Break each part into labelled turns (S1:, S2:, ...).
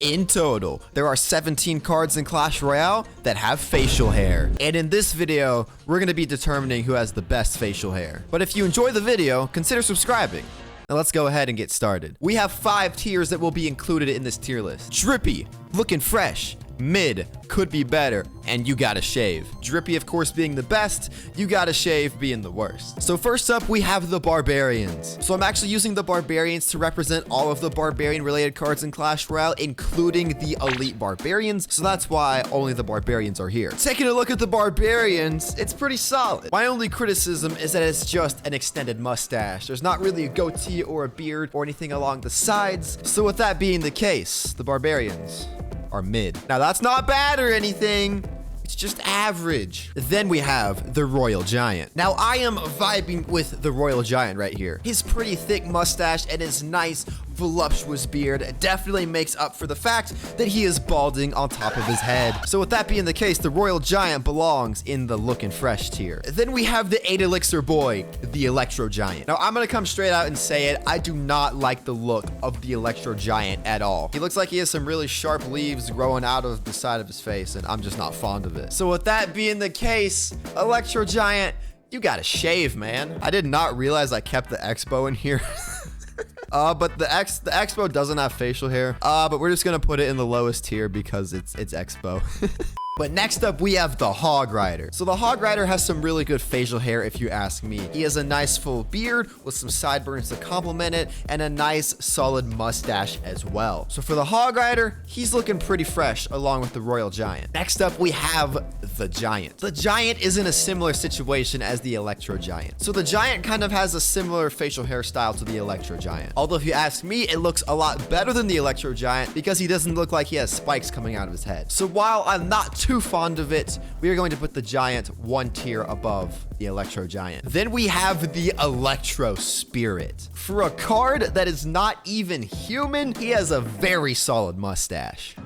S1: In total, there are 17 cards in Clash Royale that have facial hair. And in this video, we're going to be determining who has the best facial hair. But if you enjoy the video, consider subscribing. Now let's go ahead and get started. We have 5 tiers that will be included in this tier list. Drippy, looking fresh. Mid, could be better, and you gotta shave. Drippy, of course, being the best, you gotta shave being the worst. So first up, we have the Barbarians. So I'm actually using the Barbarians to represent all of the Barbarian-related cards in Clash Royale, including the Elite Barbarians. So that's why only the Barbarians are here. Taking a look at the Barbarians, it's pretty solid. My only criticism is that it's just an extended mustache. There's not really a goatee or a beard or anything along the sides. So with that being the case, the Barbarians are mid. Now that's not bad or anything. It's just average. Then we have the Royal Giant. Now I am vibing with the Royal Giant right here. His pretty thick mustache and his nice voluptuous beard definitely makes up for the fact that he is balding on top of his head. So with that being the case, the Royal Giant belongs in the looking fresh tier. Then we have the 8 elixir boy, the Electro Giant. Now I'm gonna come straight out and say it. I do not like the look of the Electro Giant at all. He looks like he has some really sharp leaves growing out of the side of his face, and I'm just not fond of it. So with that being the case, Electro Giant, you gotta shave, man. I did not realize I kept the Expo in here. But the Expo doesn't have facial hair. But we're just gonna put it in the lowest tier because it's Expo. But next up, we have the Hog Rider. So the Hog Rider has some really good facial hair, if you ask me. He has a nice full beard with some sideburns to complement it, and a nice solid mustache as well. So for the Hog Rider, he's looking pretty fresh along with the Royal Giant. Next up, we have the Giant. The Giant is in a similar situation as the Electro Giant. So the Giant kind of has a similar facial hairstyle to the Electro Giant. Although if you ask me, it looks a lot better than the Electro Giant because he doesn't look like he has spikes coming out of his head. So while I'm not too fond of it, we are going to put the Giant 1 tier above the Electro Giant. Then we have the Electro Spirit. For a card that is not even human, he has a very solid mustache.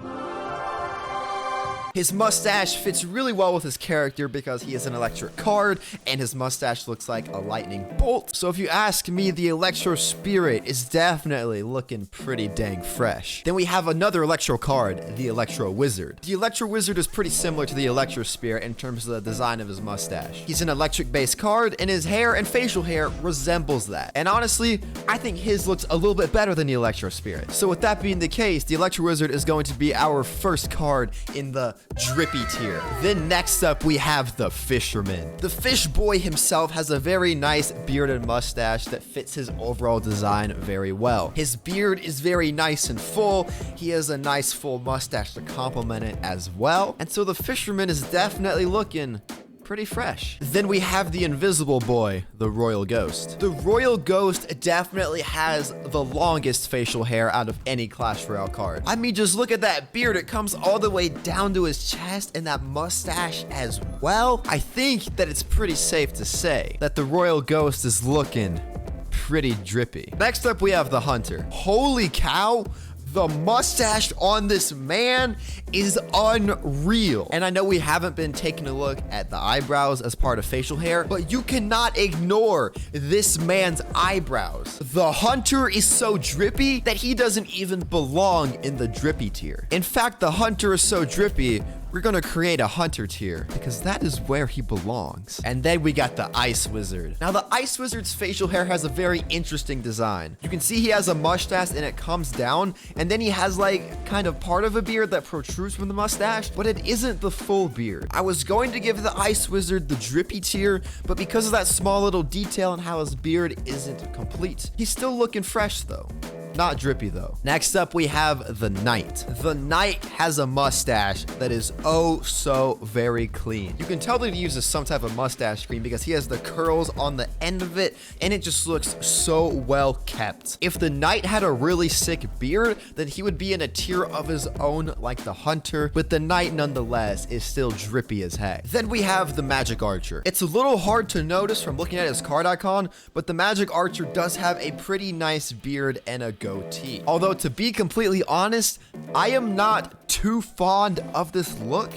S1: His mustache fits really well with his character because he is an electric card and his mustache looks like a lightning bolt. So if you ask me, the Electro Spirit is definitely looking pretty dang fresh. Then we have another Electro card, the Electro Wizard. The Electro Wizard is pretty similar to the Electro Spirit in terms of the design of his mustache. He's an electric based card and his hair and facial hair resembles that. And honestly, I think his looks a little bit better than the Electro Spirit. So with that being the case, the Electro Wizard is going to be our first card in the drippy tier. Then next up, we have the Fisherman. The fish boy himself has a very nice bearded mustache that fits his overall design very well. His beard is very nice and full. He has a nice full mustache to complement it as well. And so the Fisherman is definitely looking pretty fresh. Then we have the invisible boy, the Royal Ghost. The Royal Ghost definitely has the longest facial hair out of any Clash Royale card. I mean, just look at that beard. It comes all the way down to his chest and that mustache as well. I think that it's pretty safe to say that the Royal Ghost is looking pretty drippy. Next up, we have the Hunter. Holy cow! The mustache on this man is unreal. And I know we haven't been taking a look at the eyebrows as part of facial hair, but you cannot ignore this man's eyebrows. The Hunter is so drippy that he doesn't even belong in the drippy tier. In fact, the Hunter is so drippy, we're gonna create a Hunter tier because that is where he belongs. And then we got the Ice Wizard. Now the Ice Wizard's facial hair has a very interesting design. You can see he has a mustache and it comes down, and then he has like kind of part of a beard that protrudes from the mustache, but it isn't the full beard. I was going to give the Ice Wizard the drippy tier, but because of that small little detail and how his beard isn't complete, he's still looking fresh though. Not drippy though. Next up, we have the Knight. The Knight has a mustache that is oh so very clean. You can tell that he uses some type of mustache cream because he has the curls on the end of it and it just looks so well kept. If the Knight had a really sick beard, then he would be in a tier of his own like the Hunter, but the Knight nonetheless is still drippy as heck. Then we have the Magic Archer. It's a little hard to notice from looking at his card icon, but the Magic Archer does have a pretty nice beard and a goatee. Although to be completely honest, I am not too fond of this look.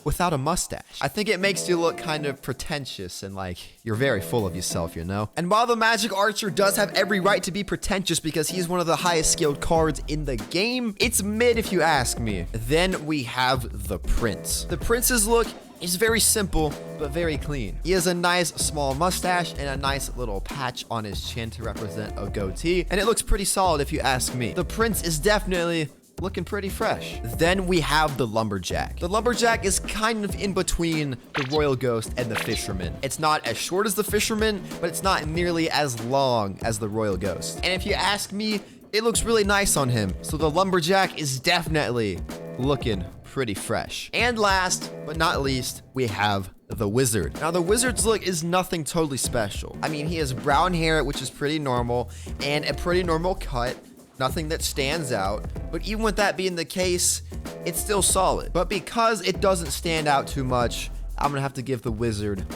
S1: without a mustache. I think it makes you look kind of pretentious and like you're very full of yourself, you know? And while the Magic Archer does have every right to be pretentious because he's one of the highest skilled cards in the game, it's mid if you ask me. Then we have the Prince. The Prince's look is very simple, but very clean. He has a nice small mustache and a nice little patch on his chin to represent a goatee, and it looks pretty solid if you ask me. The Prince is definitely looking pretty fresh. Then we have the Lumberjack. The Lumberjack is kind of in between the Royal Ghost and the Fisherman. It's not as short as the Fisherman, but it's not nearly as long as the Royal Ghost. And if you ask me, it looks really nice on him. So the Lumberjack is definitely looking pretty fresh. And last but not least, we have the Wizard. Now the Wizard's look is nothing totally special. I mean, he has brown hair, which is pretty normal, and a pretty normal cut. Nothing that stands out, but even with that being the case, it's still solid. But because it doesn't stand out too much, I'm gonna have to give the Wizard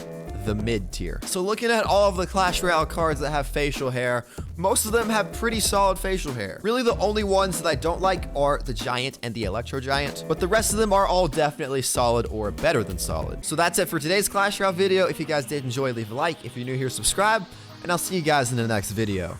S1: the mid tier. So looking at all of the Clash Royale cards that have facial hair, most of them have pretty solid facial hair. Really the only ones that I don't like are the Giant and the Electro Giant, but the rest of them are all definitely solid or better than solid. So that's it for today's Clash Royale video. If you guys did enjoy, leave a like. If you're new here, subscribe, and I'll see you guys in the next video.